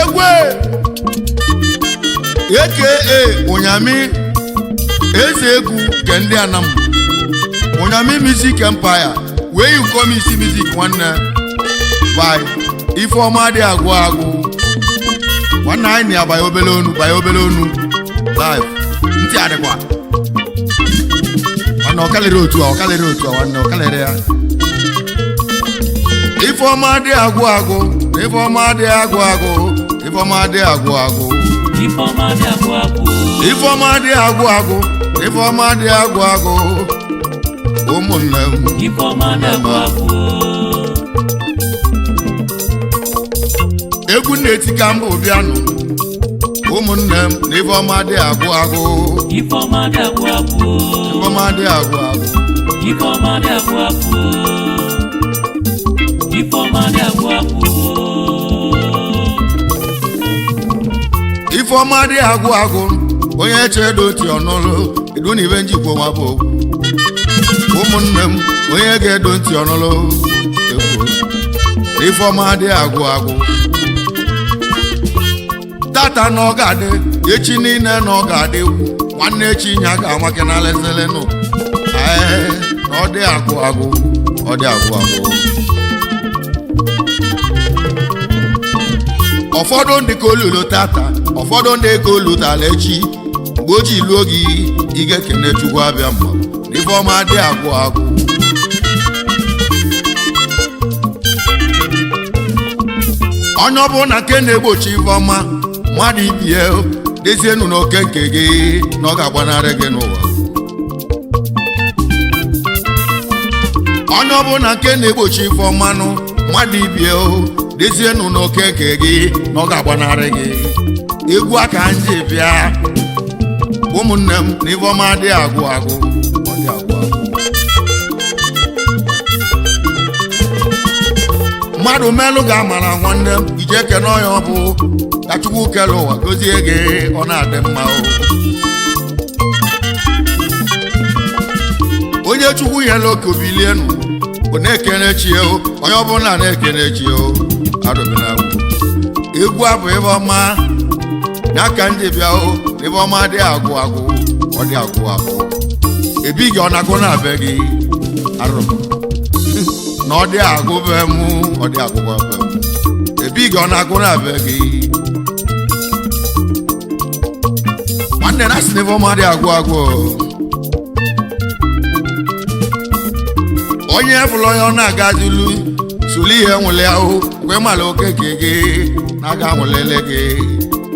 Egwu aka Onyami Eze Egwu nke ndị Anam Onyami Music Empire where you come isi music nwanne by IFEOMA dị agwụ agwụ nwanne anyị na baya obele onu live ntị adịkwa nwanne ọkalịrị otu a nwanne ọkalịrị ya IFEOMA dị agwụ agwụ IFEOMA dị agwụ agwụ IFEOMA dị agwụ agwụ IFEOMA dị agwụ agwụ IFEOMA dị agwụ agwụ IFEOMA dị agwụ agwụ ụmụnne m IFEOMA dị agwụ agwụ egwu na-etika mba ụbịanụ ụmụnne m na IFEOMA dị agwụ agwụ IFEOMA dị agwụ agwụ IFEOMA dị agwụ agwụ IFEOMA dị agwụ agwụ IFEOMA dị agwụ agwụ IFEOMA dị agwụ agwụ onye chedo oti ọnụlụ edu na ibe njikwa nwa bụ ụmụnne m onye ga-edo ntị ọnụlụ IFEOMA dị agwụ agwụ tata na ọ ga-adị echi niile na ọ ga-adị nwanne echi nya ga-amake na lezelenụ na ọ dị agwụ agwụ ọ dị agwụ agwụ ụfọdụ ndị ka olulo tata ụfọdụ ndị ka olutala echi mgbe o ji luo gị ị ga-ekene Chukwu abịa mma IFEOMA dị agwụ agwụ onye ọbụla nke na-egbochi IFEOMA mmadụ ibie dezienu n'oke nke gị na ọ ga-agbanarị gị n'ụwa onye ọbụla nke na-egbochi IFEOMA nụ mmadụ ibie dezienu n'oke nke gị na ọ ga-agbanarị gị egwu aka nji bịa ụmụnne m na IFEOMA dị agwụ agwụ ọ dị agwụ agwụ mmadụ melụ ga-amara nwanne m ije kene ọya ọ bụ ka Chukwu kele ụwa gozie gị ọ na-adị mma onye Chukwu nyere oke obilienu bụ na-ekene chi onye ọbụla na-ekene chi adụbina egwu abụ IFEOMA n'aka ndị bịa IFEOMA dị agwụ agwụ ọ dị agwụ agwụ ebighị ọ na-agụ na be gị arụrụ na ọ dị agụbe m ọ dị agụba be m ebighị ọ na-agụ na be gị nwanne na asị na IFEOMA dị agwụ agwụ onye bụrụ onye ọ na-agazulu suli ihe nwere ahụ kwe mala okeke gị na-aga nwelele gị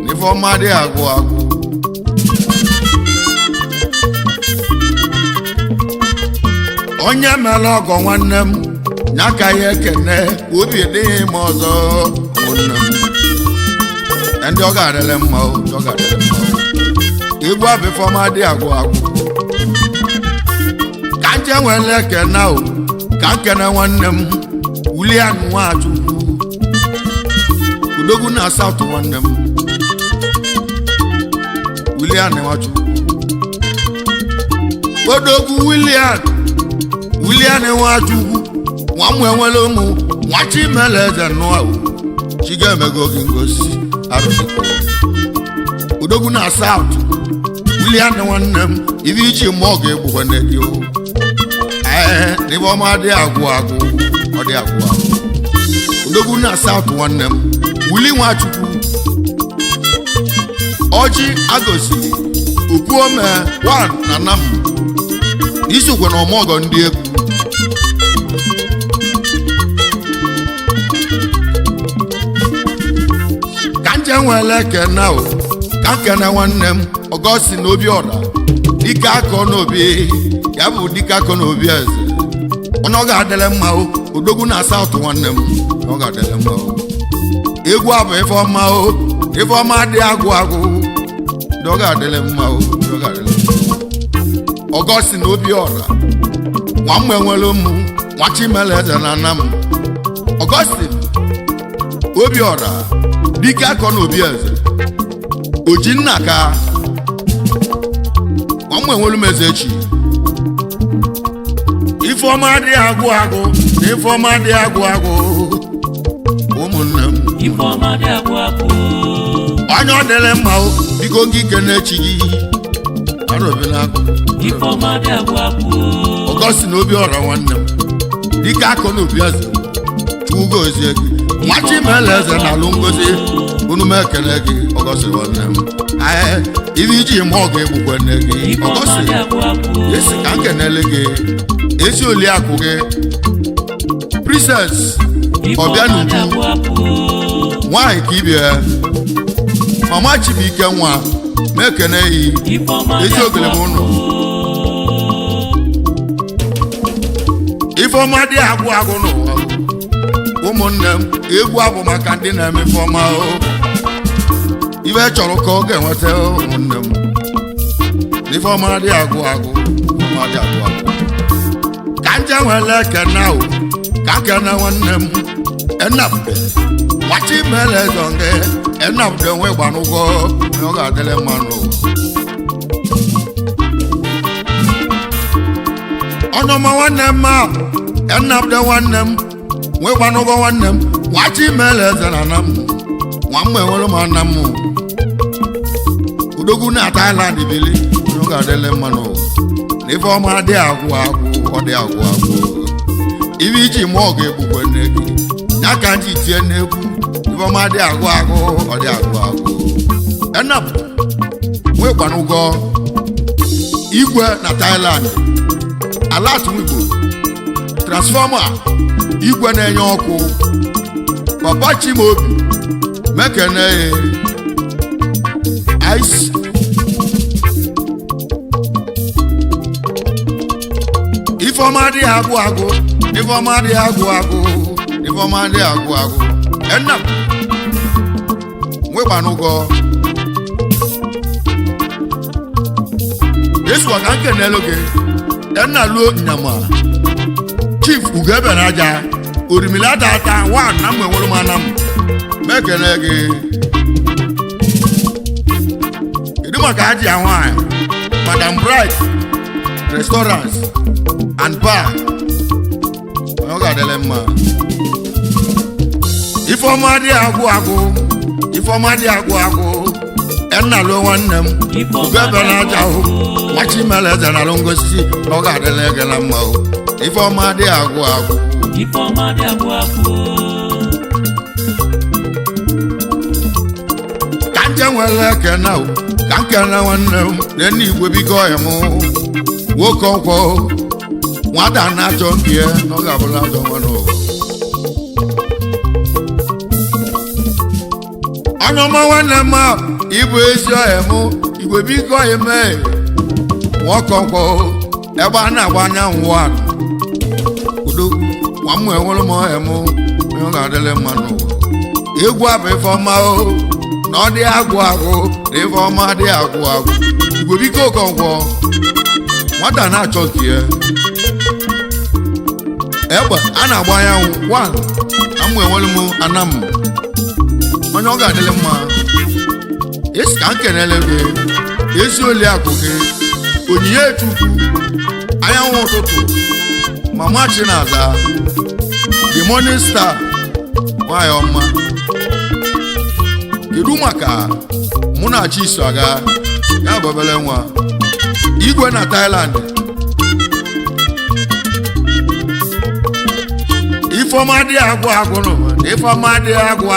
na IFEOMA dị agwụ agwụ onye mere ọgọ nwanne m n'aka ya ekene obi edịghị m ọzọ ụmụnne m ndị ọ ga-adịle mma egwu abụ IFEOMA dị agwụ agwụ ka nje nwere ekene ka nkene nwanne m William Nwachukwu udogwu na South nwanne m William Nwachukwu odogwu William Nwachukwu nwa m enwere ụmụ nwachi mere eze nnụọ chi ga-emego gị ngosi arụsịkọ udogwu na South William nwanne m ibe iji mmụọ ga-egbukwa n'egi IFEOMA dị agwụ agwụ ọ dị agwụ agwụ udogwu na South nwanne m Willie Nwachukwu ọjị agosiri Okwuome 1 na Nam isokwe na ọmọgọ ndị egwu ka nje nwere ekene ka nkene nwanne m Ọgọstin Obiọra dike akọ n'obi ya bụ dike akọ n'obi eze onye ọ ga-adịle mma odogwu na South nwanne m ọ ga-adịle mma egwu abụ IFEOMA IFEOMA dị agwụ agwụ ndị ọ ga-adịle mma Ọgọstin Obiọra nwa m enwere ụmụ nwachi mere eze na Nam Ọgọstin Obiọra dike akọ n'obi eze oji nna ka nwa m enwere m eze echi IFEOMA dị agwụ agwụ IFEOMA dị agwụ agwụ ụmụnne m Ifeọma dị agwụ onye ọ dịrị mma o biko gị kene chi gị arụbinagụ Ifeọma dị agwụ ọgọsi na obi ọra nwanne m dike akọ na obi eze chugo ozie gị nwachi mele eze na alụ ngozi unu m ekele gị ọgọsi nwanne m ibe iji ma ọ ga-egbukwe nne gị ọgọsi esi ka m kenele gị ezi oliakụ gị princess ọbịanuju nwaanyị ka ibie mama Chibuike nwa na-ekene yi ezi ogele m ụnụ Ifeọma dị agwụ n'ụwa ụmụnne m egwu abụ maka ndị na-eme Ifeọma ibe chọrọ ka ọ ga-enweta ụmụnne m Ifeọma dị agwụ ka nje nwere ekene ahụ ka nkene nwanne m enapụta nwachi mele zonge enapụta nwe gbanụgwọ ọ ga-adịrị mmanụ ọnọma nwanne m enapụta nwanne m nwe gbanụgwọ nwanne m nwachi mele eze na ana m nwa m enwere m ana m udogwu na Thailand bili ọ ga-adịrị mmanụ na Ifeọma dị agwụ ọ dị agwụ ibe iji ma ọ ga-egbukwe nne gị ya ka nji tie n'egwu Ifeọma dị agwụ ọ dị agwụ enap nwekwana ụgwọ igwe na Thailand ala atụmigbo transfọma igwe na-enye ọkụ papa Chimaobi mekene ice Ifeọma dị agwụ Ifeọma dị Ifeọma dị agwụ enap nwekwana ụgwọ esụwa ka nkenelu gị enna luo nyama chief ugebe na aja orimila data wa na m enwere m ana m mekene gị kedu maka aji nwaanyị Madam Bright restaurants and bar ọ ga-adịle mma Ifeọma dị agwụ enna luo nwanne m ugebe na aja nwachi mele eze na alụ ngosi na ọ ga-adịle gị na mma Ifeọma dị agwụ ka nje nwere ekene ka nkene nwanne m na nne igwe bigo ya m nwoke ọkwọ nwata na-achọ mbie na ọ ga-abụla ajọ nwanne onye ọma nwanne m ịbụ ezi ọhịa m igwe bigo ya mee nwoke ọkwọ ebe a na-agba anyanwụ udo nwa m enwere m ọhịa m ọ ga-adịrị mma n'ụwa egwu abụ Ifeọma na ọ dị agwụ na Ifeọma dị agwụ igwe biko ọkọngwọ nwata na-achọ nke ya egbe a na-agba anyanwụ na m enwere m ana m onye ọ ga-adịrị mma esi ka m kenele gị ezi oliakụ gị onyinye chukwu anyanwụ ụtụtụ mama Chinaza the morning star nwanyị ọma kedu maka mụ na Chiso aga ya bọbele nwa igwe na Thailand Ifeọma dị agwụ Ifeọma dị agwụ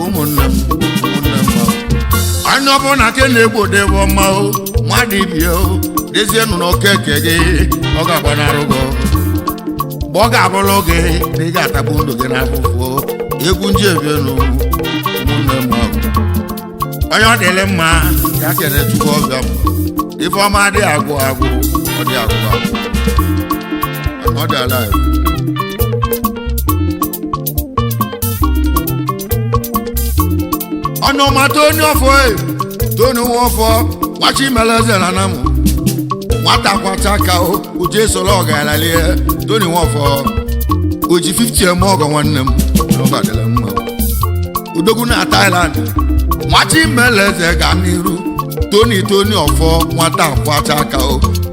ụmụnne m anya ọ bụ na ke na-egbodo Ifeọma mmadụ ibie dezie nụ n'okeke gị ọ ga-agbanarị gị mgbe ọ ga-abụrụ gị na ị ga-atagbu ndụ gị n'afụfụ egwu njebienu ụmụnne m onye ọ dịrị mma ya kene Chukwu ọbịa m Ifeọma dị agwụ ọ dị agwụ ọ dị alive onye ọma Tony ọfọ Tony Nwofọ nwachi meleze na nam nwata kwacha ka oje soro ọgalalie Tony Nwofọ oji 50 m ọgọ nwanne m n'ọbadịla mma udogwu na Thailand nwachi meleze ga n'iru Tony ọfọ nwata kwacha ka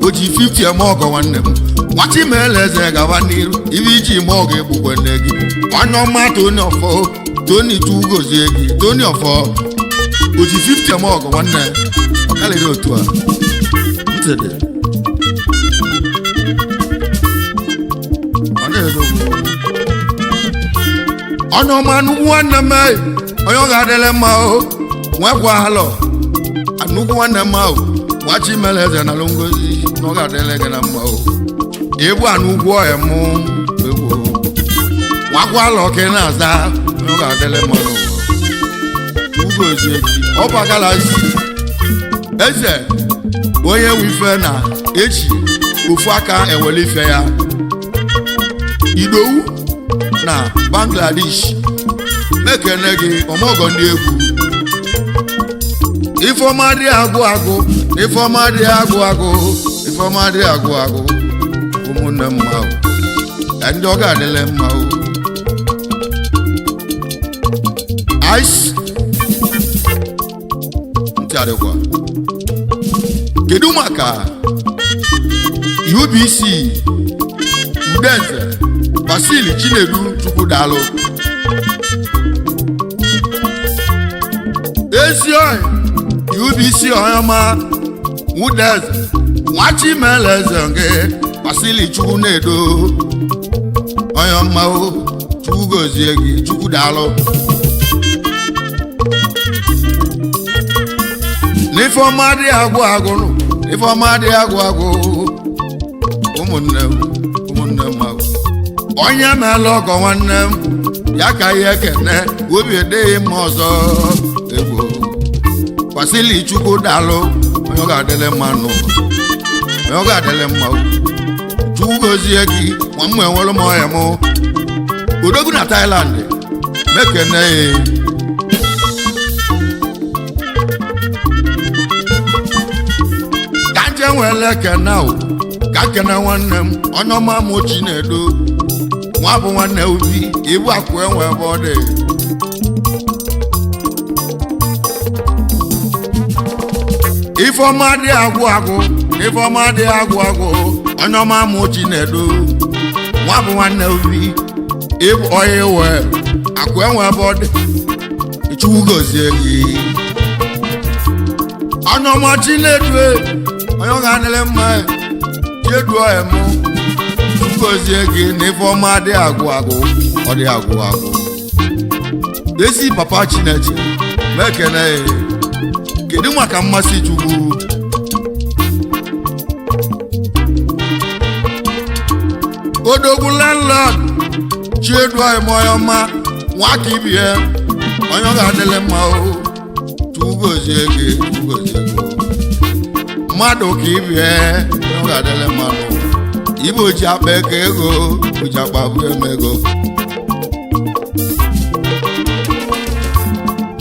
oji 50 m ọgọ nwanne m nwachi meleze gaba n'iru ibe iji m ọgọ egbugwe nne gị onye ọma Tony ọfọ Tony Tugozie gị Tony ọfọ oji 50 ma ọgụ nwanne ọkalịrị otu a ntịdị ọ na-edogbu ọnụ ọma nnukwu nwanne m onye ọ ga-adịle mma o nwekwa halọ nnukwu nwanne m ahụ nwachi mere eze na alụ ngozi na ọ ga-adịle gị na mma o egwu anụ ugwu ọhịa mụ egwu nwakwa alọ ka ị na-aza onye ọ ga-adịle mma n'ụwa Ugozie ọ bagala eze onye wife na echi ofu aka ewele ife ya Idowu na Bangladesh mekene gị ọmọgọ ndị egwu Ifeọma dị agụ agụ Ifeọma dị agụ agụ Ifeọma dị agụ agụ ụmụnne mma o ka ndị ọ ga-adịle mma o ice ntịarịkwa kedu maka UBC Udenze Basili Chinedu Chukwudalụ Ezioi UBC Oyama Udenze Nwachi Meleze nke Basili Chukwunedo Oyama o Chukwugozie gị Chukwudalụ N'Ifeọma dị agụ agụ Ifeọma dị agụ agụ ụmụnne m onye meela ọgọ nwanne m ya ka ihe ekene obi edeghị mma ọzọ egwu Basili Chukwudalụ onye ọ ga-adịle mma n'ụwa onye ọ ga-adịle mma Chukwugozie gị nwa m enwere m ọhịa m odogwu na Thailand mekene enwere ekene ahụ ka kene nwanne m onye ọma m Chinedu nwa bụ nwanne Obi ibu akụ enwe ebe ọ dị Ifeọma dị agụ agụ Ifeọma dị agụ agụ onye ọma m Chinedu nwa bụ nwanne Obi ibu onye iwe akụ enwe ebe ọ dị Chukwugozie gị onye ọma Chinedu onye ọ ga-adịle mma Chiedu emu Chukwugozie gị na Ifeọma dị agụ agụ ọ dị agụ agụ ezi papa Chineke mekene kedu maka mmasị Chukwu odogwu landlord Chiedu emu onye ọma nwaka ibie onye ọ ga-adịle mma o Chukwugozie gị Chukwugozie gị mmadụ ka ibie ọ ga-adịle mmanụ ibe oji akpa ego ego oji akpa bụ emego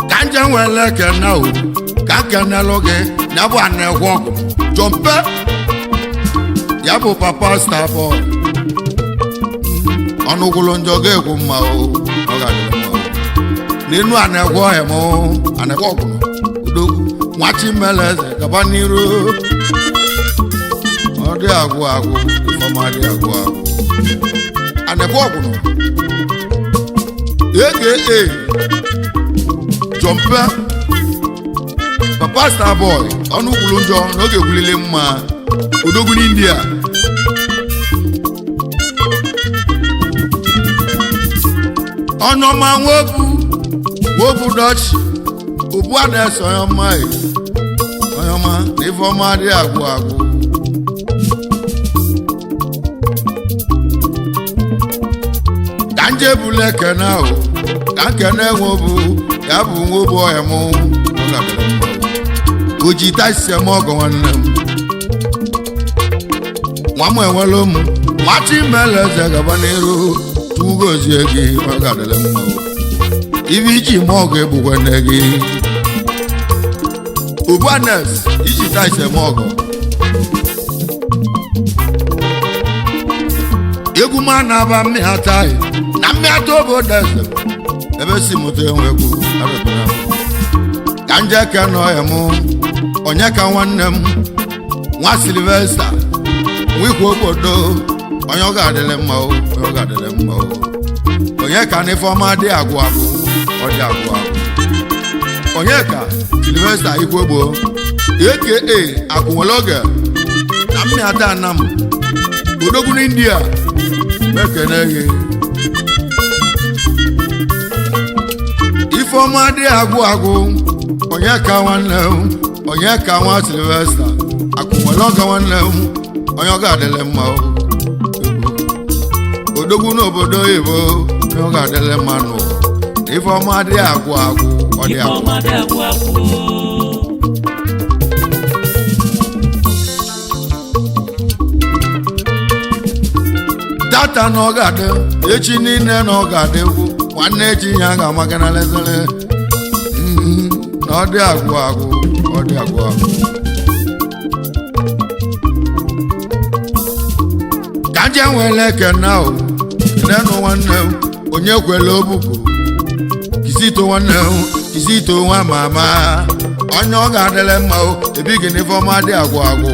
ka nje nwere ekene o ka kenelụ gị ya bụ ana-egwe ọgụ jọmpe ya bụ papa Starboy ọnụgwụlụ njọ ga-egwu mma o ọ ga-adịle mma n'enu ana-egwe ọhịa m ana-egwe ọgụ odogwu Nwachi Meleze gaba n'iru ọ dị agụ agụ Ifeọma dị agụ agụ anekwa ọgwụnụ aka jọmpe papa Starboy ọnụ kwuru njọ n'oge gwulile mma odogwu n'India ọnụọma nwobu Dutch obu a na-eso onye ọma na Ifeọma dị agụ agụ ka nje bụla ekene ahụ ka nkene nwobu ya bụ nwobu ọhịa m o ji tasise m ọgọ nwanne m nwa m enwere m Nwachi Meleze gaba n'iru Chukwugozie gị ọ ga-adịle mma ibe iji ma ọgụ egbukwe nne gị Ubanes iji tasise m ọgọ egwu m na-aba mmịata na mmịata obodo eze ebe si mụta enwe egwu ka nje kene ọhịa m onye ka nwanne m nwa Sylvester nwikwu obodo onye ọ ga-adịle mma onye ọ ga-adịle mma onye ka Ifeọma dị agụ agụ ọ dị agwụ agwụ onye ka Sylvester Igwegbo aka akwụnwere oge na mmịata anam odogwu n'India mekene gị IFEOMA dị agwụ agwụ onye ka nwanne onye ka nwa Sylvester akwụnwere oge nwanne onye ọ ga-adịle mma odogwu n'obodo oyibo onye ọ ga-adịle mma nụ IFEOMA dị agwụ agwụ ọ dị agwụ tata na ọ ga-adị echi niile na ọ ga-adị egwu nwanne echi ya ga-amaga na lezere na ọ dị agwụ agwụ ọ dị agwụ agwụ ka nje nwere ekene ahụ kenenụ nwanne m onye kwere obuku kisito nwanne m kisito nwa mama onye ọ ga-adịle mma ebighị na IFEOMA dị agwụ agwụ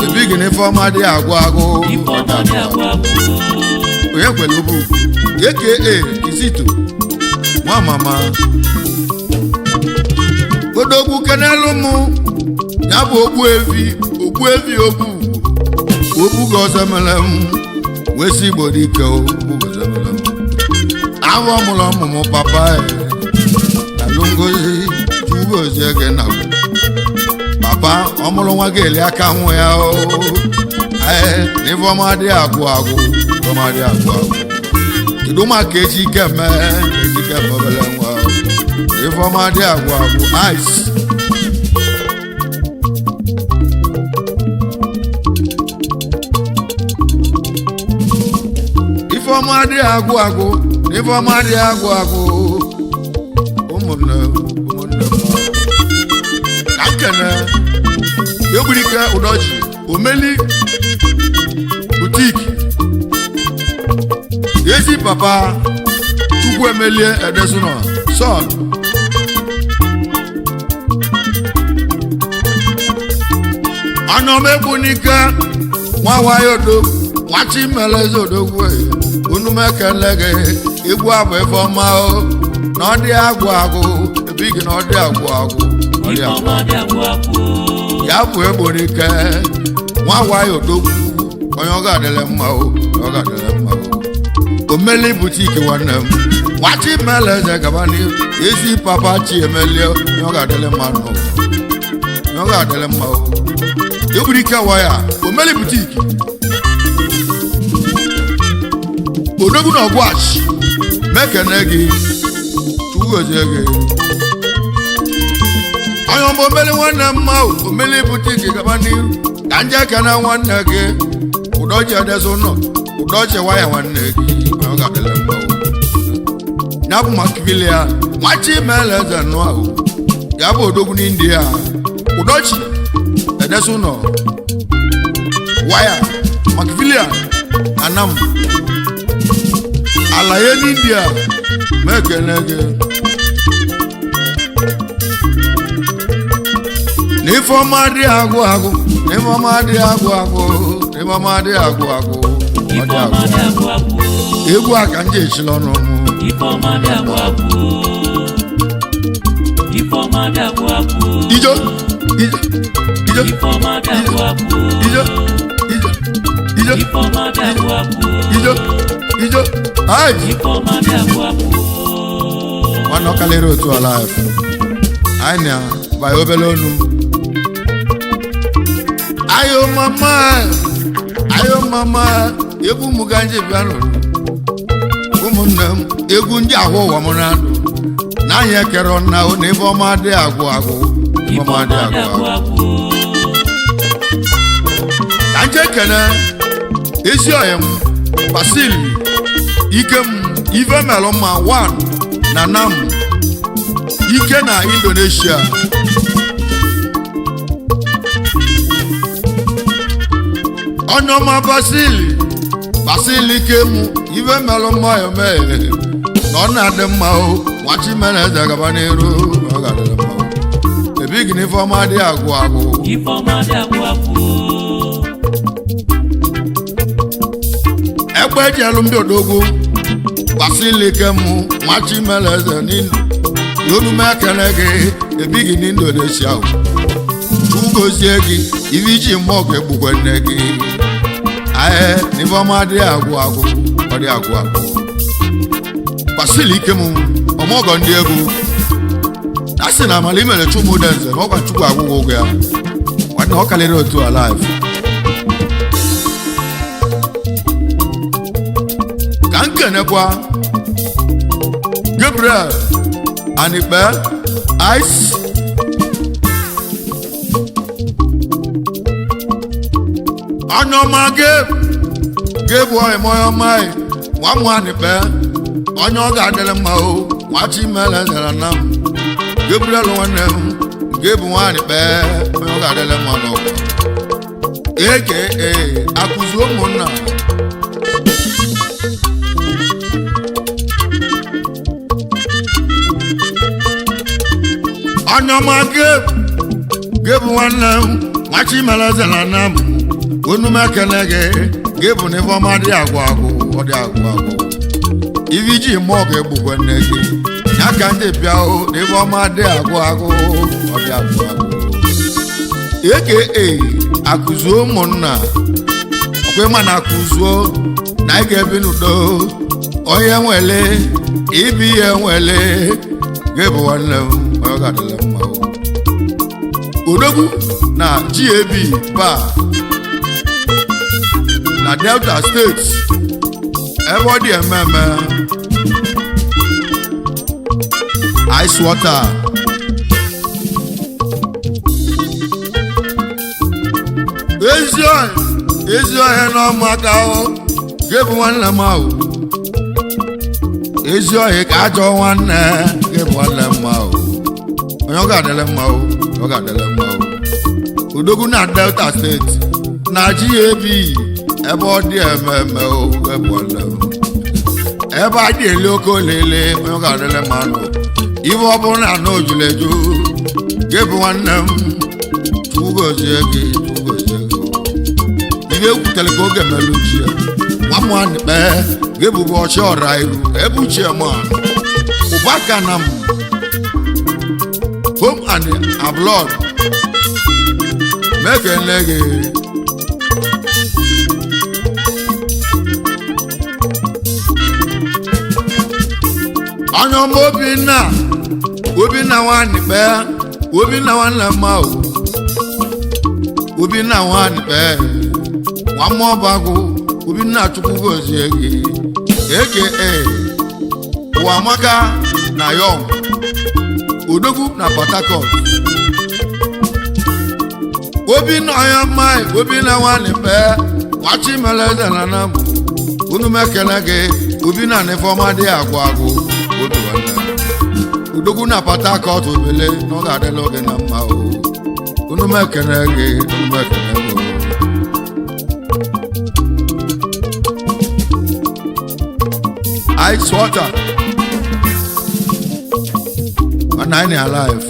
ebighị na IFEOMA dị agwụ agwụ onye kwere obuku aka kisito nwa mama odogwu kenelu mụ ya bụ ogbuevi obugo ọzọ mere m wee si Igbo dike ahụ ọmụrụ ọmụmụ papa alụ ngozi chugozi ege na papa ọmụrụ nwa ga-eli aka nwụ ya IFEOMA dị agwụ agwụ IFEOMA dị agwụ agwụ kedu maka echi keme obere nwa IFEOMA dị agwụ agwụ ice IFEOMA dị agwụ agwụ IFEOMA dị agwụ agwụ ụmụnne ka nkene Egwurike Udoji Omeli butiki ezi papa Chukwu emelie Edesuno son Anomebunike nwawayodo nwachi meleze odogwu unumekele gị egwu abụ IFEOMA na ọ dị agwụ agwụ ebighị na ọ dị agwụ agwụ ya bụ Egwurike nwawayodo onye ọ ga-adịle mma ọ ga-adịle mma Omeli butiki nwanne m nwachi meleze gaba n'ihu ezi papa chi emelie onye ọ ga-adịle mma nụ onye ọ ga-adịle mma Egwurike waya Omeli butiki odogwu na ọgwachi mekene gị chugozie gị onye ọma Omeli nwanne m mma Omeli butiki gaba n'ihu ka nje kene nwanne gị Udoji Edesuno Udoji waya nwanne gị onye ọ ga-adịle mma ya bụ Makivilia nwachi meleze nụ ahụ ya bụ odogwu n'India Udoji Edesuno waya Makivilia anam alaye n'India mekene gị na IFEOMA dị agwụ agwụ IFEOMA dị agwụ agwụ IFEOMA dị agwụ agwụ egwu a ka nje echila ọnụ mụ ijo nwanne ọkalịrị otu ala anyị na by obele onu ayo mama egwu m ga nje bịa nụrụ ụmụnne m egwu ndị ahụ ụwa m na ndụ na anyị ekere na IFEOMA dị agwụ agwụ IFEOMA dị agwụ agwụ ka nje kene ezi ọyị m Basili Ikem Ifemelụmma 1 na Nam Ike na Indonesia Onyoma Basili Ikem Ifemelụmma yome na ọ na-adị mma nwachi mere eze gaba n'iru ọ ga-adịrị mma ebighị na IFEOMA dị agwụ agwụ egbe eji elu ndị odogwu Basilike mu machi meleze n'Indo yonu mekele gị ebighị n'Indonesia ugozie gị iviji mmụọ ga-egbukwe nne gị ae n'ifeọma dị agwụ agwụ ọ dị agwụ agwụ Basilike mu ọmọgọ ndị egwu a sị na amala imere chụmụ denze na ọkwa chukwu agwụgwọ ụgwọ ya nwanne ọ kalịrị otu alive ka nkenekwa Gabriel Anikpe Ice Anyoma Gabe boy moyo mai nwamu Anikpe onye ọ ga-adịrị mma o nwachi mele zara na m Gabriel nwanne m Gabe nwa Anikpe onye ọ ga-adịrị mma n'ọgwụ eke akụzi ụmụnna Anyoma Gabe nwanne m nwachi mele zara na m onu mekele gị Gabe n'ifeọma dị agwụ agwụ ọ dị agwụ agwụ iviji mmụọ ga-egbukwe nne gị ya ka ndị bịa hụ n'ifeọma dị agwụ agwụ ọ dị agwụ agwụ eke akụzuo ụmụnna ọkwa ịma na akụzuo na ị ga-ebi n'udo onye nwele ibi ihe nwele Gabe nwanne m onye ọ ga-adịle mma odogwu na GAB bar na Delta State ebe ọ dị ememe ice water ezi ọhịa n'ọmụaka Gabe nwanne m ahụ ezi ọhịa ka ajọ nwanne Gabe nwanne m ahụ onye ọ ga-adịle mma ọ ga-adịle mma odogwu na Delta State na GAB ebe ọ dị ememe ebe a dị ele oke olele onye ọ ga-adịle mmanụ ibe ọ bụrụ na anọ ojuleju Gabe nwanne m chugozie gị ihe ekwutere ka oge melu chi nwa m Anikpe Gabe bụ ọchị ọra iru ebe uchie m ụbaka na m home and abroad mekele gị Anyoma Obinna nwa Anikpe Obinna nwanne m ahụ Obinna nwa Anikpe nwa mmụọ bagụ Obinna chukwu gozie gị eke ụwa amaka na yom odogwu na Port Harcourt Obinna onye mmai Obinna nwa Anikpe nwachi meleze na nam unu mekele gị Obinna n'ifeọma dị agwụ agwụ odogwu na Port Harcourt obele na ọ ga-adịla oge na mma unu mekele gị ice water and I am alive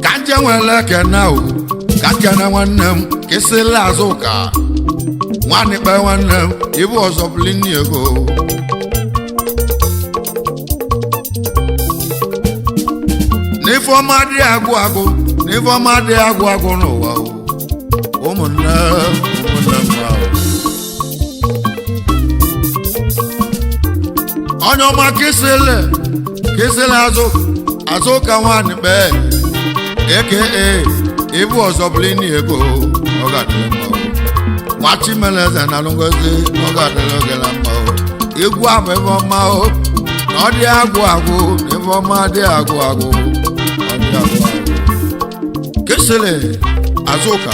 kanje nwere kena kanje nwanne m kesịla azụ ka nwa Anikpe nwanne m ibu ọzọ blini ego n'ifeọma dị agwụ agwụ n'ifeọma dị agwụ agwụ n'ụwa ụmụnne onye ọma kesịla azụ ka nwa Anikpe eke ibu ọzọ blini ego ọ ga-adịle mma nwachi meleze na ngozi ọ ga-adịle oge na mma egwu abụ ebe ọma na ọ dị agwụ agwụ na ebe ọma dị agwụ agwụ ọ dị agwụ agwụ kesịla azụ ka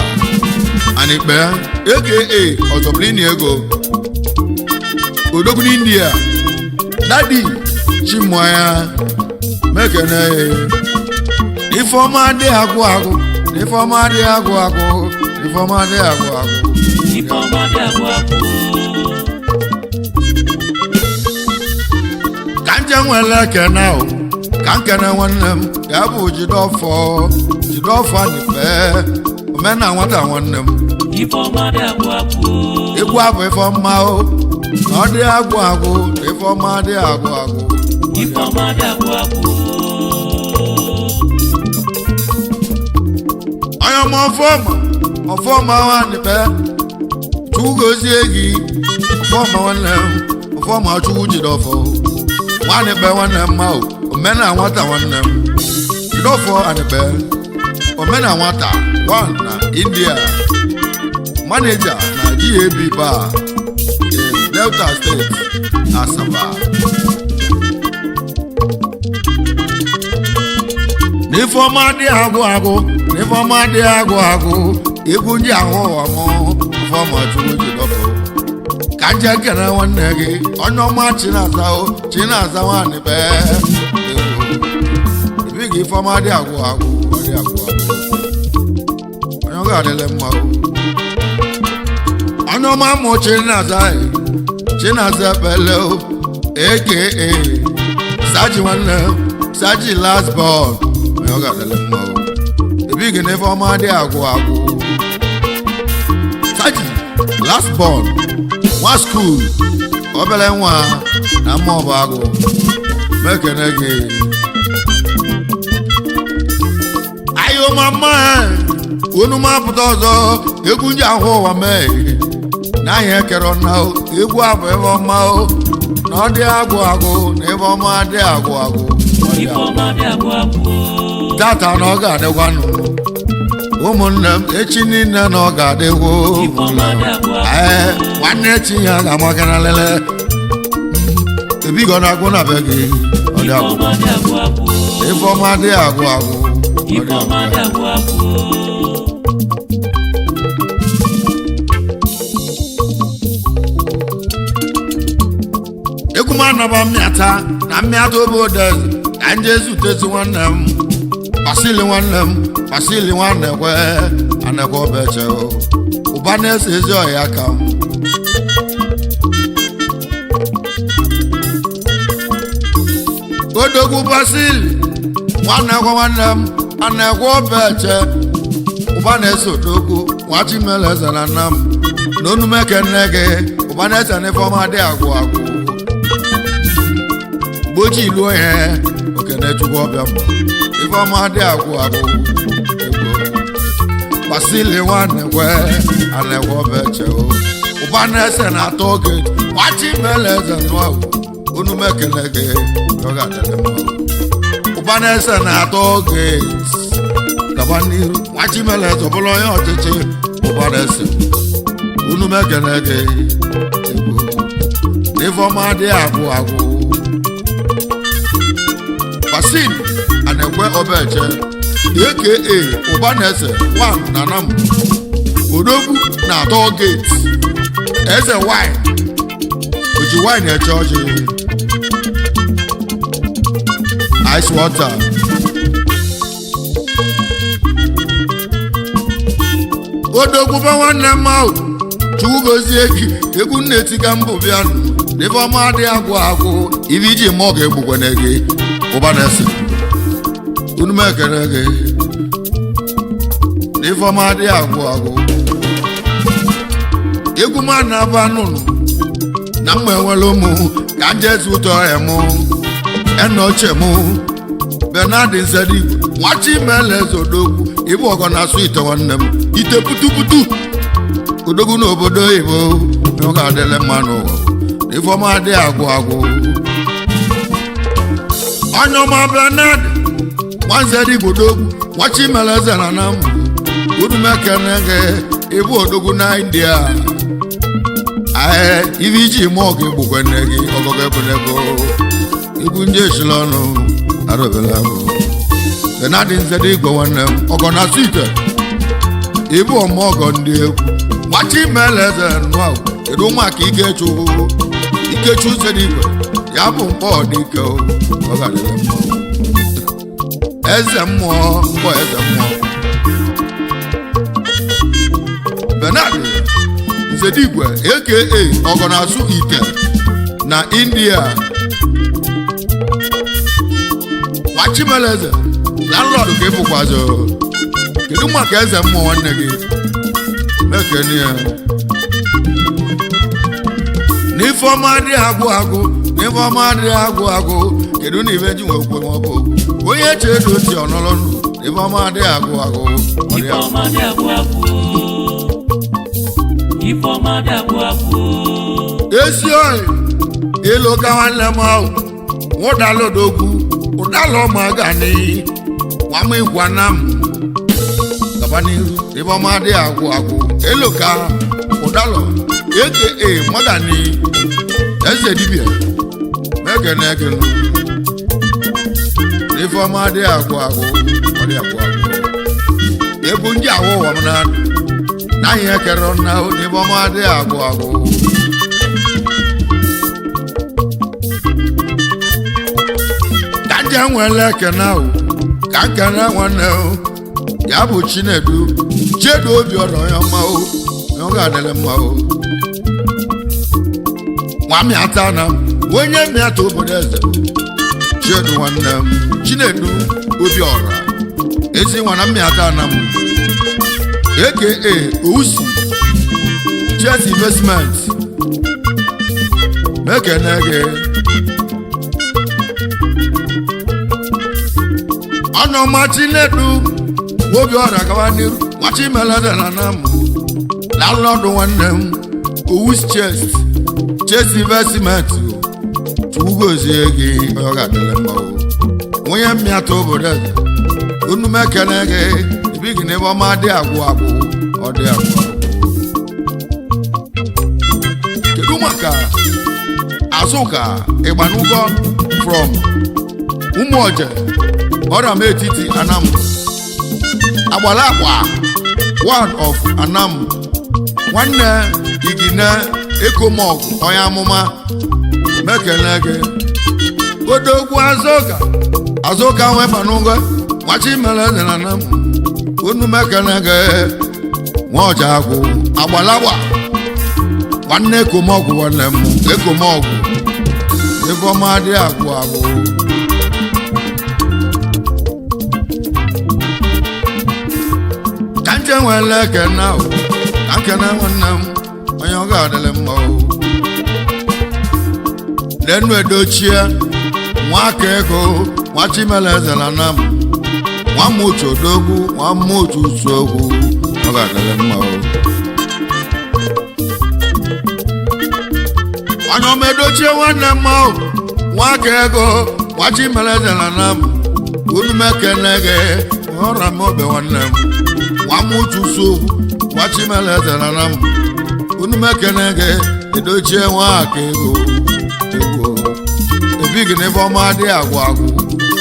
Anikpe eke ọzọ blini ego odogwu n'India dadi chimoya mekene ifeọma dị agwụ agwụ ifeọma dị agwụ agwụ ifeọma dị agwụ agwụ ka nje nwere kene ka nkene nwanne m ya bụ Jidofọ Anikpe omena nwata nwanne m egwu abụ ifeọma o ọ dị agwụ agwụ ifeọma dị agwụ agwụ IFEOMA dị agwụ agwụ onye ọma ọfọma nwanne chukwu gozie gị ọfọma nwanne m ọfọma chukwu jide ọfọ nwanne nwanne m ma omena nwata nwanne m jide ọfọ anịkpe omena nwata one na India manager na GAB bar Delta State Asaba n'ifeọma dị agwụ agwụ n'ifeọma dị agwụ agwụ egwu ndị ahụ ọmụ ifeọma chukwu jidọfọ ka nje kere nwanne gị onye ọma Chinaza nwanne be ebi gị ifeọma dị agwụ agwụ dị agwụ agwụ onye ọ ga-adịle mma onye ọma mụ Chinaza pele aka Saji nwanne Saji last born onye ọ ga-adịle mma ebi gị na ifeọma dị agwụ agwụ Saji last born nwa school obere nwa na mma ọba agụ mekene gị ayọmama unu mapụta ọzọ egwu ndị ahụ ụwa mee n'ahịa ekere na egwu abụ ebe ọma na ọ dị agwụ agwụ na ebe ọma dị agwụ agwụ IFEOMA dị agwụ agwụ tata na ọ ga-adịkwanụ ụmụnne m echi niile na ọ ga-adịgwo nwanne echi ya ga-amagana lele ebigo na-agwụ na be gị IFEOMA dị agwụ agwụ ifeọma dị agwụ agwụ IFEOMA dị agwụ agwụ egwu m anaba mmịata na mmịata obodo ka nje zutezi nwanne m Basili nwanne kwe anekwe obeche ụba na-ese ezi ọhịa ka m odogwu Basili nwanne m anekwe obeche ụba na-ese odogwu nwachimeleze na nna m na onumeke nne gị ụba na-ese n'ifeọma dị agwụ agwụ gbochi ilu ihe okene chukwu ọbịa mbọ ifeọma dị agwụ agwụ Basili nwanne kwe anekwe obeche ụba na-ese na atọ oge nwachimeleze nụọ onumekene gị ụba na-ese na atọ oge gaba n'iru nwachimeleze ọbụla onye ọchịchị ụba na-ese onumekene gị ifeọma dị agwụ agwụ Basili anekwe obeche aka ụba na-ese one na nam odogwu na atọ gate eze wine oji wine eche ọjị ice water odogwu be nwanne m ahụ chukwu gozie gị egwu nna-etiga mbụ bịanụ n'ifeọma dị agwụ agwụ ibe iji mụọ ga-egbukwene gị ụba na-ese unu m ekele gị n'ifeọma dị agwụ agwụ egwu m na-aba nụnụ na mma enwere ụmụ ka njezi ụtọ emu enoche mụ Benadi Nzedigwe nwachimeleze odogwu ịbụ ọgọ na-asụ ite nwanne m ite putuputu odogwu n'obodo oyibo ọ ga-adịle mma n'ụwa ifeọma dị agwụ agwụ onye ọma Benadi Nzedigwe odogwu nwachimeleze na nam udumekene gị ịbụ odogwu na India ibe iji mụọ gị gbukwene gị ọgọgọ ebunego igwu ndị echila ọnụ arụbela bụ Benadi Nzedigwe nwanne m ọgọ na site ịbụ ọmụ ọgọ ndị egwu nwachimeleze nụa kedu maka Ikechu Nzedigwe ya bụ mkpọ dike ọ ga-adịrị mma eze mmụọ mkpọ eze mmụọ Benadi Nzedigwe aka ọgọ na-asụ ite na India nwachimeleze landlord ka ịbụkwazo kedu maka eze mmụọ nwanne gị mekene ya Ifeọma dị agwụ agwụ na Ifeọma dị agwụ agwụ kedu na ibe ji nwekwe maọbụ onye chedo ntị ọnọrọnụ Ifeọma dị agwụ agwụ Ifeọma dị agwagwu Ifeọma dị agwagwu esi oyi ilo ka nwanne m ahụ nwụdalodogwu ụdala ọmaga n'iyi nwama ịgwa na m gaba n'ihu Ifeọma dị agwụ agwụ elo ka ụdalọ aka magani eze dibia mekene ekene Ifeọma dị agwụ agwụ ọ dị agwụ agwụ ebu ndị awụ ụwa m na ihe ekere na Ifeọma dị agwụ agwụ ka nje nwere ekene ahụ ka nkene nwanne ya bụ Chinedu chedo obi ọdọ ya mma ọ ga-adịrị mma nwa mịata na onye mịata obodo eze Chinedu nwanne m Chinedu obi ọra ezi nwana mịata na m aka Ousi Chess Investment mekene gị ọnụma Chinedu obi ọra gawa n'iru machi melede na m landlọdụ nwanne m Ousi Chess Investment tugozie gị ọ ga-adịrị mma onye mmịata obodo eze unu mekene gị ibighi na Ifeọma dị agwụ agwụ ọ dị agwụ agwụ kedu maka Azụka Ịgbanugo from Ụmụoje ọram etiti Anam agbala agba one of Anam nwanne igine ekomọgụ onye amụma mekene gị odogwu Azụka Ịgbanugo nwachi mere eze na Anam unu mekene gị nwaọja agwụ agbalagba nwanne ekomọgụ nwanne m ekomọgụ Ifeọma dị agwụ agwụ ka nje nwere ekene ahụ ka nkene nwanne m onye ọ ga-adịrị mma Denu Edochie nwaka ego nwachimele eze na Anam nwamuchu odogwu nwamuchu usuogwu ọ ga-adịrị mma onye ọma Edochie nwanne m ahụ nwaka ego nwachimele eze na Anam unu mekene gị ọra m obe nwanne m nwamuchu usuogwu nwachimele eze na Anam unu mekene gị Edochie nwaka ego ebighi na Ifeọma dị agwụ agwụ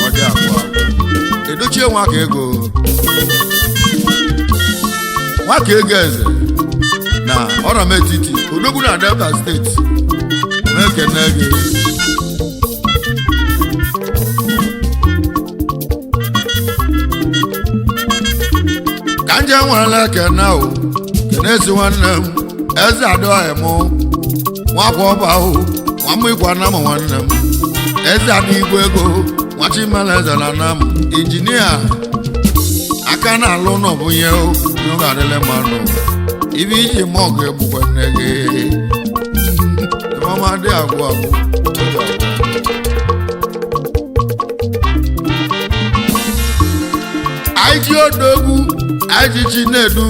ọ dị agwụ agwụ Edochie nwaka ego eze na ọram etiti odogwu na Delta steeti na-ekene gị ka nje nwere ekene ahụ kenesi nwanne m eze adịghị m nwakwa ọba ahụ nwamụ ịgwa na m nwanne m eze adịgwu ego nwachimele eze na Anam injinia aka na-alụ n'ọbụnye ọ ga-adịrị mmadụ ibe iji ma ọgụ egbukwe nne gị Ifeọma dị agwụ agwụ anyị ji odogwu anyị ji Chinedu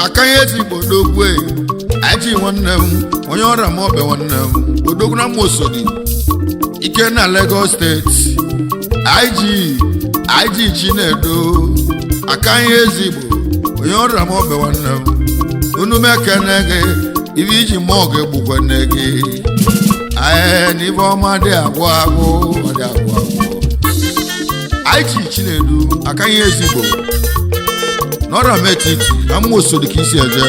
akanye ezigbo odogwu anyị ji nwanne m onye ọrịa m obe nwanne m odogwu na Mosodi ike na Lagos steeti IG Chinedu akanye ezigbo onye ọrịa m obe nwanne m unu mekene gị ibe iji ma ọgụ egbukwe nne gị na Ifeọma dị agwụ agwụ ọ dị agwụ agwụ IG Chinedu akanye ezigbo n'ọrịa m etiti na Mosodi ka isi eje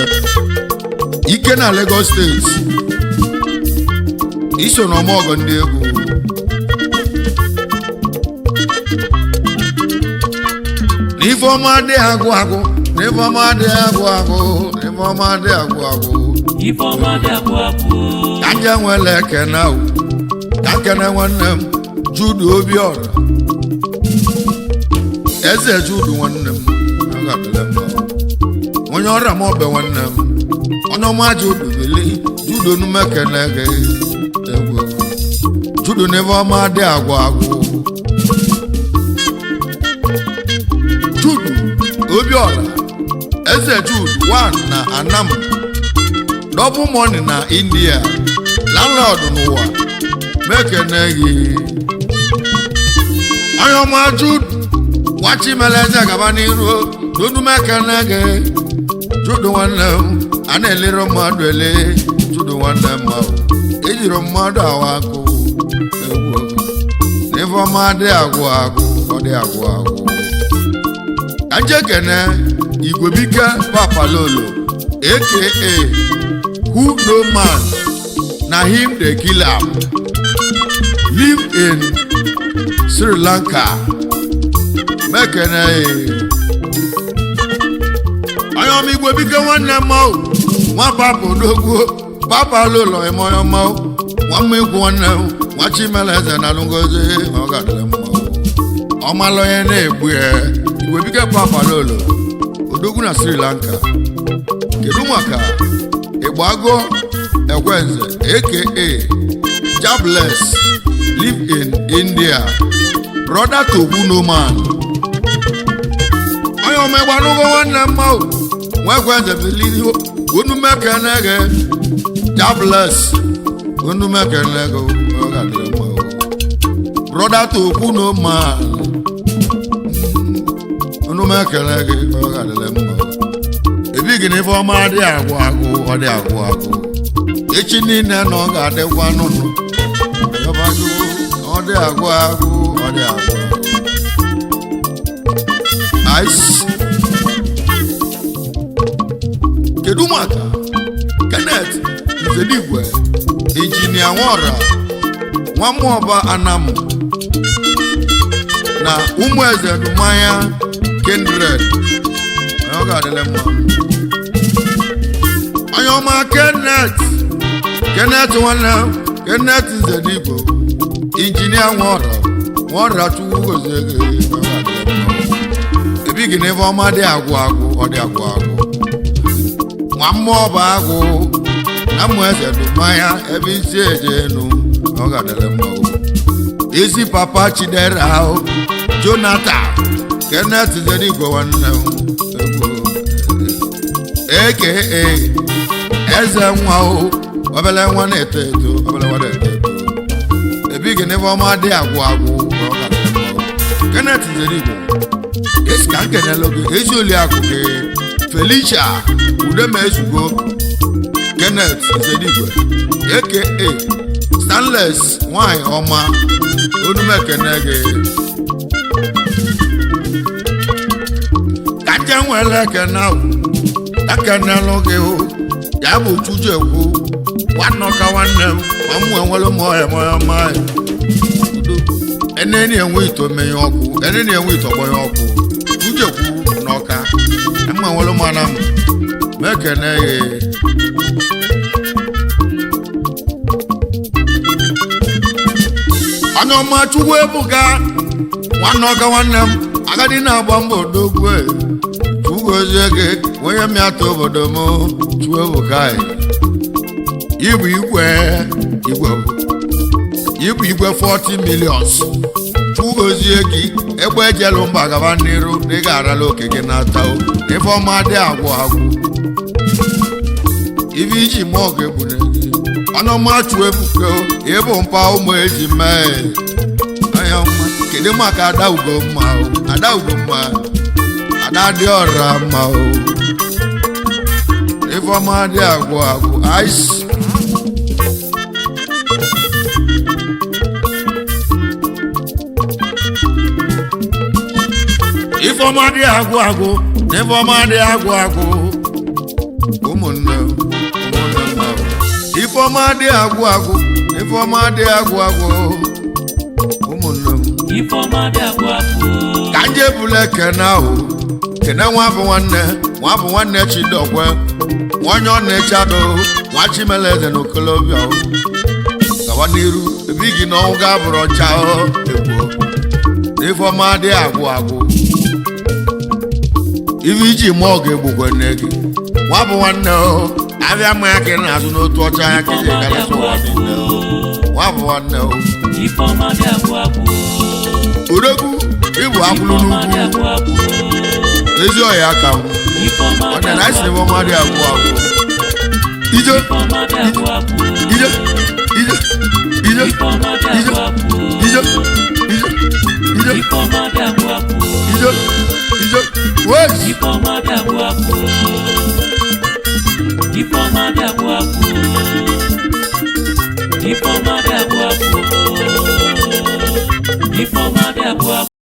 ike na Lagos steeti iso na ọmọgọ ndị egwu na Ifeọma dị agwụ agwụ na Ifeọma dị agwụ agwụ na Ifeọma dị agwụ agwụ Ifeọma dị agwagwu ka nje nwere ekene ahụ ka nkene nwanne m Judu Obiora eze Judu nwanne m onye ọrịa m obe nwanne m onye ọma Judu bili Judu onume ekene gị egwu judu n'ife ọma dị agwụ agwụ judu Obiora eze judu 1 na Anam double money na India landlord n'ụwa mekene gị onye ọma judu wachi meleze gaba n'iru judu mekene gị judu nwanne m a na-elere mmadụ ele judu nwanne m ejiri mmadụ awa akụ egwu n'ife ọma dị agwụ agwụ ọ dị agwụ agwụ ka njekene Igwebike Papalolo aka who no man na him dey kill am live in Sri Lanka mekene onye ọma Igwebike nwanne m nwa papa odogwu Papalolo eme onye ọma nwa mma egwu nwanne m nwa Chimeleze na Ngozi ọ gadịrị mma ọmalụ onye na-egbu ya Igwebike Papalolo odogwu na Sri Lanka kedu maka Igbago Ekwenze aka Jobless live in India brother to who no man onye ọma Igbanugo nwanne m nwa Ekwenze biliri onu mekene gị Jobless onu mekene gị ọ ga-adịrị mma brother to who no man onu mekene gị ọ ga-adịrị mma ebighị n'ife ọma dị agwụ agwụ ọ dị agwụ agwụ echi niile na ọ ga-adịkwa n'ụlọ ọ dị agwụ agwụ ọ dị agwụ ice kedu maka Kenneth Nzeligwe injinia Nwora Nwamuoba Anam na Ụmụeze Dumaya Kindred ọ ga-adịle mma onye ọma Kenneth nwanne Kenneth Nzeligwe injinia Nwora Chukwu gozie gị ebighị n'ife ọma dị agwụ agwụ ọ dị agwụ agwụ Nwamuoba agwụ na Ụmụeze Dumaya ebe isi eje enu ọ ga-adịle mma ezi papa Chidera Jonathan Kenneth Nzeligwe nwanne aka eze nwa obele nwa na-eto eto ebighị n'ife ọma dị agwụ agwụ Kenneth Nzeligwe esi ka nkenelu gị ezi oliakụ gị Felicia Udemezugo Kenneth Nzeligwe aka Stanless nwanyị ọma onumekene gị ka nje nwere ekenelu gị ya bụ Chujekwu nwanọka nwanne m ma mụ enwere m ọya eneni enwe ito menye ọkụ eneni enwe ito gbanye ọkụ Chujekwu n'ọka mma enwere m ana m mekene ya onye ọma Chukwu ebuka nwanọka nwanne m agadi na-agba mbọ dogwe Chugozie gị onye mịata obodo m Chukwu ebuka ibu igwe 40 millions Chugozie gị egbe ejelu mba gaba n'iru ị ga-arala oke gị na-ata ife ọma dị agwụ agwụ ife iji ma ọ ga-egbune gị ọnụma Chukwu ebuka ịbụ mpa ụmụ eji mee anya mma kedu maka Ada Ugomma Ada dị ọra mma ife ọma dị agwụ agwụ ice ife ọma dị agwụ agwụ ife ọma dị agwụ agwụ ụmụnne ife ọma dị agwụ agwụ ife ọma dị agwụ agwụ ụmụnne ife ọma dị agwụ agwụ ka nje bụla ekene ahụ kene nwa bụ nwanne Chidokwe onye ọ na-echado nwa Chimeleze na Okolobịa gawa n'iru ebighị na ọnwụ ga-abụrụ ọcha egwu ife ọma dị agwụ agwụ ife iji ma ọ ga-egbukwe nne gị nwa bụ nwanne abịa ma ya ka ị na-azụ n'otu ọcha ya ka iji galesi ụwa niile wabụ nwanne o Ifeọma dị agwụ odogwu ịbụ akwụlụ Ifeọma dị n'ugwu agwụ ezi ọya aka m Ifeọma ọ dị dị na isi bụ ọma dị agwụ agwụ ije Ifeọma dị agwụ ije ije ije Ifeọma dị ije agwụ ije ije ije Ifeọma dị agwụ ije ije wes Ifeọma dị agwụ Ifeọma dị agwụ Ifeọma dị agwụ Ifeọma dị agwụ